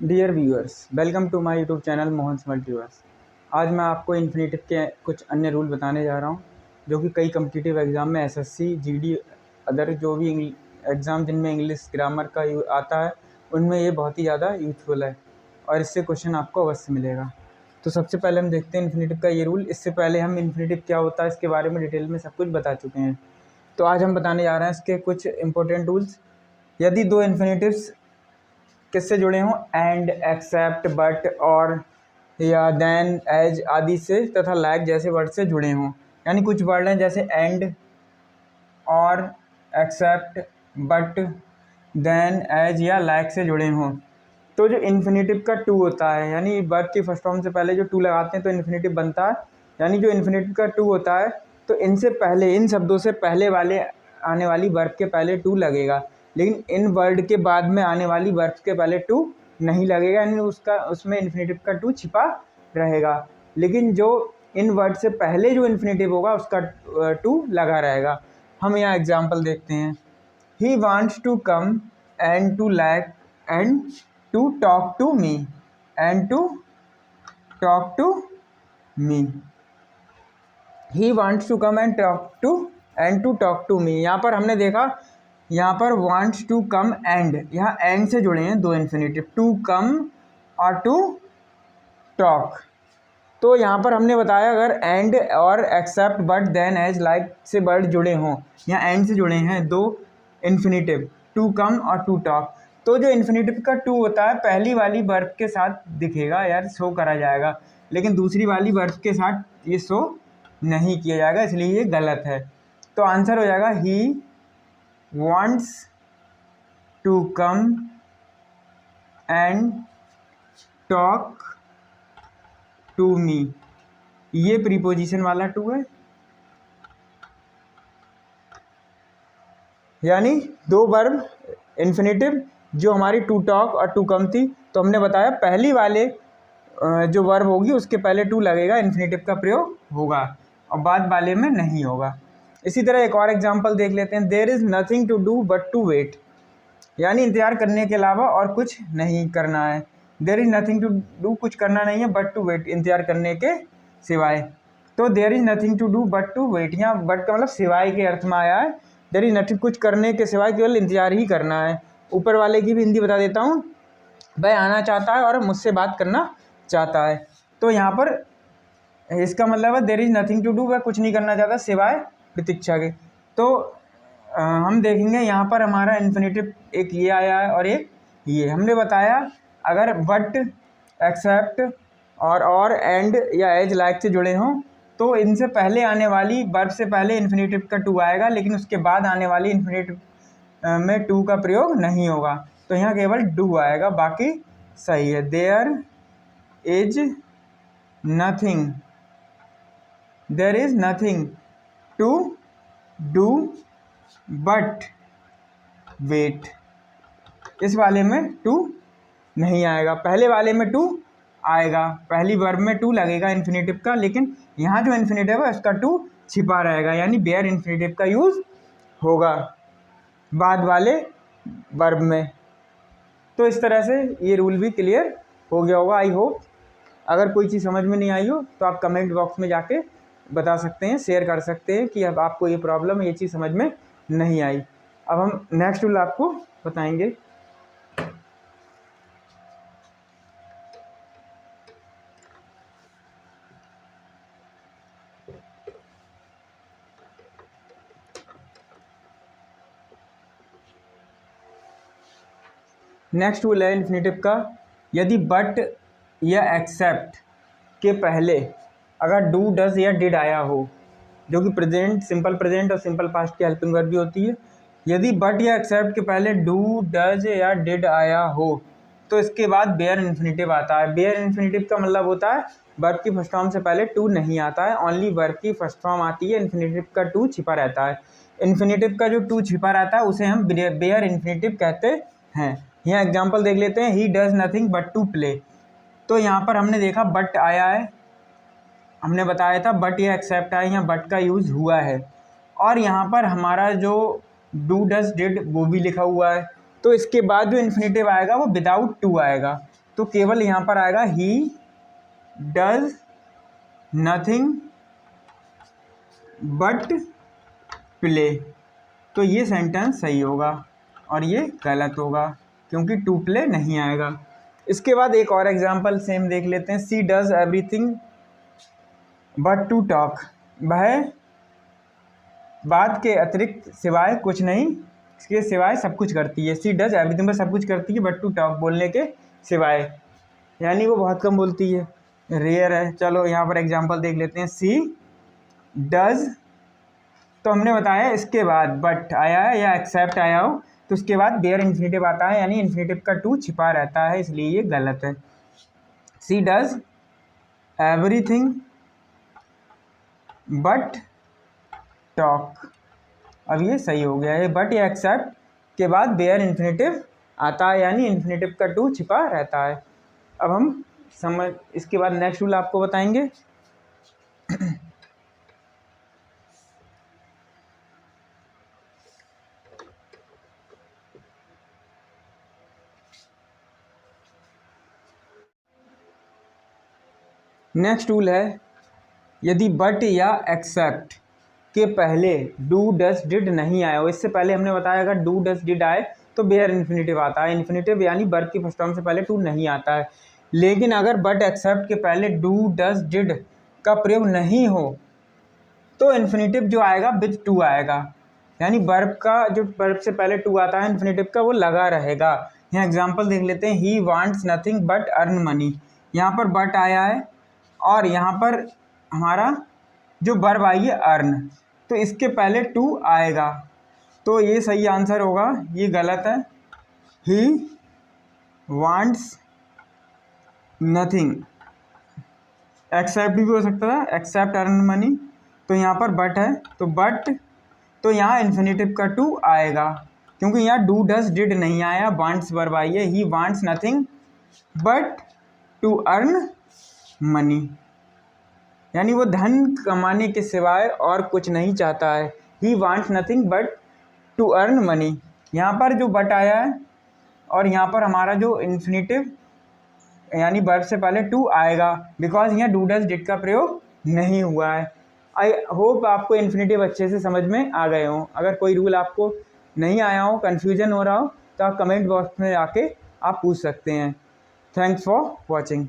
Dear viewers, welcome to my YouTube channel Mohan's multiverse. आज मैं आपको इन्फिनेटिव के कुछ अन्य रूल बताने जा रहा हूं, जो कि कई कम्पिटिटिव एग्ज़ाम में एसएससी, जीडी, अदर जो भी एग्ज़ाम जिनमें इंग्लिश ग्रामर का आता है उनमें ये बहुत ही ज़्यादा यूजफुल है और इससे क्वेश्चन आपको अवश्य मिलेगा। तो सबसे पहले हम देखते हैं इन्फिनेटिव का ये रूल। इससे पहले हम इन्फिनेटिव क्या होता है इसके बारे में डिटेल में सब कुछ बता चुके हैं। तो आज हम बताने जा रहे हैं इसके कुछ इंपॉर्टेंट रूल्स। यदि दो इन्फिनेटिव्स किससे जुड़े हों, एंड, एक्सेप्ट, बट, और या देन, एज आदि से तथा लाइक जैसे वर्ड से जुड़े हों, यानी कुछ वर्ड हैं जैसे एंड, और, एक्सेप्ट, बट, देन, एज या लाइक से जुड़े हों, तो जो इन्फिनेटिव का टू होता है, यानी वर्ब की फर्स्ट फॉर्म से पहले जो टू लगाते हैं तो इन्फिनेटिव बनता है। यानी जो इन्फिनेटिव का टू होता है तो इनसे पहले, इन शब्दों से पहले वाले आने वाली वर्ब के पहले टू लगेगा, लेकिन इन वर्ड के बाद में आने वाली वर्ब के पहले टू नहीं लगेगा, यानी उसमें इन्फिनेटिव का टू छिपा रहेगा। लेकिन जो इन वर्ड से पहले जो इन्फिनेटिव होगा उसका टू लगा रहेगा। हम यहाँ एग्जाम्पल देखते हैं। He wants to come and to like and to talk to me, and to talk to me. He wants to come and to talk to me. यहाँ पर हमने देखा, यहाँ पर वांट्स टू कम एंड, यहाँ and से जुड़े हैं दो इन्फिनेटिव, टू कम और टू टॉक। तो यहाँ पर हमने बताया अगर एंड और except, but, then, as, like से वर्ड जुड़े हों, यहाँ एंड से जुड़े हैं दो इन्फिनेटिव, टू कम और टू टॉक, तो जो इन्फिनेटिव का टू होता है पहली वाली वर्ब के साथ दिखेगा, यार शो करा जाएगा, लेकिन दूसरी वाली वर्ब के साथ ये शो नहीं किया जाएगा, इसलिए ये गलत है। तो आंसर हो जाएगा ही wants to come and talk to me। ये प्रीपोजिशन वाला टू है, यानी दो वर्ब इन्फिनेटिव जो हमारी टू टॉक और टू कम थी, तो हमने बताया पहली वाले जो वर्ब होगी उसके पहले टू लगेगा, इन्फिनेटिव का प्रयोग होगा और बाद वाले में नहीं होगा। इसी तरह एक और एग्जांपल देख लेते हैं। There is nothing to do but to wait, यानी इंतजार करने के अलावा और कुछ नहीं करना है। There is nothing to do, कुछ करना नहीं है, बट टू वेट, इंतजार करने के सिवाय। तो there is nothing to do but to wait, यहाँ बट का मतलब सिवाय के अर्थ में आया है। देयर इज़ नथिंग, कुछ करने के सिवाय केवल इंतजार ही करना है। ऊपर वाले की भी हिंदी बता देता हूँ, वह आना चाहता है और मुझसे बात करना चाहता है। तो यहाँ पर इसका मतलब है there is nothing to do, वह कुछ नहीं करना चाहता सिवाय प्रतीक्षा के। तो हम देखेंगे यहाँ पर हमारा इन्फिनेटिव एक ये आया है और एक ये। हमने बताया अगर बट, एक्सेप्ट और एंड या एज, लाइक से जुड़े हों तो इनसे पहले आने वाली वर्ब से पहले इन्फिनेटिव का टू आएगा, लेकिन उसके बाद आने वाली इन्फिनेटिव में टू का प्रयोग नहीं होगा, तो यहाँ केवल डू आएगा, बाकी सही है। There is nothing, there is nothing to do but wait, इस वाले में टू नहीं आएगा, पहले वाले में टू आएगा, पहली वर्ब में टू लगेगा इन्फिनेटिव का, लेकिन यहाँ जो इन्फिनेटिव है उसका टू छिपा रहेगा, यानी बेयर इन्फिनेटिव का यूज़ होगा बाद वाले वर्ब में। तो इस तरह से ये रूल भी क्लियर हो गया होगा, आई होप। अगर कोई चीज़ समझ में नहीं आई हो तो आप कमेंट बॉक्स में जाके बता सकते हैं, शेयर कर सकते हैं कि अब आपको ये प्रॉब्लम, ये चीज़ समझ में नहीं आई। अब हम नेक्स्ट रूल आपको बताएंगे। नेक्स्ट रूल है इन्फिनेटिव का, यदि बट या एक्सेप्ट के पहले अगर डू, डज या डिड आया हो, जो कि प्रेजेंट, सिंपल प्रेजेंट और सिंपल पास्ट की हेल्पिंग वर्ब भी होती है। यदि बट या एक्सेप्ट के पहले डू, डज या डिड आया हो तो इसके बाद बेयर इन्फिनेटिव आता है। बेयर इन्फिनेटिव का मतलब होता है वर्ब की फर्स्ट फॉर्म से पहले टू नहीं आता है, ओनली वर्ब की फर्स्ट फॉर्म आती है, इन्फिनेटिव का टू छिपा रहता है। इन्फिनेटिव का जो टू छिपा रहता है उसे हम बेयर इन्फिनेटिव कहते हैं। यहाँ एग्जाम्पल देख लेते हैं। He does nothing but to play, तो यहाँ पर हमने देखा बट आया है, हमने बताया था बट या एक्सेप्ट आया, यहाँ बट का यूज़ हुआ है, और यहाँ पर हमारा जो डू, डज, डिड वो भी लिखा हुआ है। तो इसके बाद जो इन्फिनेटिव आएगा वो विदाउट टू आएगा, तो केवल यहाँ पर आएगा ही डज नथिंग बट प्ले। तो ये सेंटेंस सही होगा और ये गलत होगा क्योंकि टू प्ले नहीं आएगा। इसके बाद एक और एग्जांपल सेम देख लेते हैं। She does everything but to talk. वह बात के अतिरिक्त सिवाय कुछ नहीं, इसके सिवाय सब कुछ करती है। सी डज एवरीथिंग, बस सब कुछ करती है, बट टू टॉक, बोलने के सिवाय, यानी वो बहुत कम बोलती है, रेयर है। चलो यहाँ पर एग्जांपल देख लेते हैं। सी डज, तो हमने बताया इसके बाद बट आया है या एक्सेप्ट आया हो तो उसके बाद बेयर इन्फिनेटिव आता है, यानी इन्फिनेटिव का टू छिपा रहता है, इसलिए ये गलत है। सी डज एवरीथिंग बट टॉक, अब ये सही हो गया है। बट या एक्सेप्ट के बाद बेयर इन्फिनेटिव आता है, यानी इन्फिनेटिव का टू छिपा रहता है। अब हम इसके बाद नेक्स्ट रूल आपको बताएंगे। नेक्स्ट रूल है, यदि बट या एक्सेप्ट के पहले डू डज डिड नहीं आए हो, इससे पहले हमने बताया अगर डू डज डिड आए तो बेयर इन्फिनेटिव आता है। इन्फिनेटिव यानी वर्ब की फर्स्ट फॉर्म से पहले टू नहीं आता है। लेकिन अगर बट एक्सेप्ट के पहले डू डज डिड का प्रयोग नहीं हो तो इन्फिनेटिव जो आएगा विद टू आएगा, यानी वर्ब का जो वर्ब से पहले टू आता है इन्फिनेटिव का वो लगा रहेगा। यहाँ एग्जांपल देख लेते हैं। He wants nothing but earn money, यहाँ पर बट आया है और यहाँ पर हमारा जो वर्ब आई है अर्न, तो इसके पहले टू आएगा, तो ये सही आंसर होगा, ये गलत है। ही वांट्स नथिंग, एक्सेप्ट भी हो सकता था, एक्सेप्ट अर्न मनी, तो यहाँ पर बट है तो बट, तो यहाँ इन्फिनेटिव का टू आएगा क्योंकि यहाँ डू डज डिड नहीं आया, वांट्स वर्ब आई है। He wants nothing but to earn money, यानी वो धन कमाने के सिवाय और कुछ नहीं चाहता है। He wants nothing but to earn money, यहाँ पर जो बट आया है और यहाँ पर हमारा जो इन्फिनेटिव यानी वर्ब से पहले टू आएगा, बिकॉज यहाँ डू डज डिड का प्रयोग नहीं हुआ है। आई होप आपको इन्फिनेटिव अच्छे से समझ में आ गए हों। अगर कोई रूल आपको नहीं आया हो, कन्फ्यूजन हो रहा हो, तो आप कमेंट बॉक्स में आके आप पूछ सकते हैं। Thanks for watching.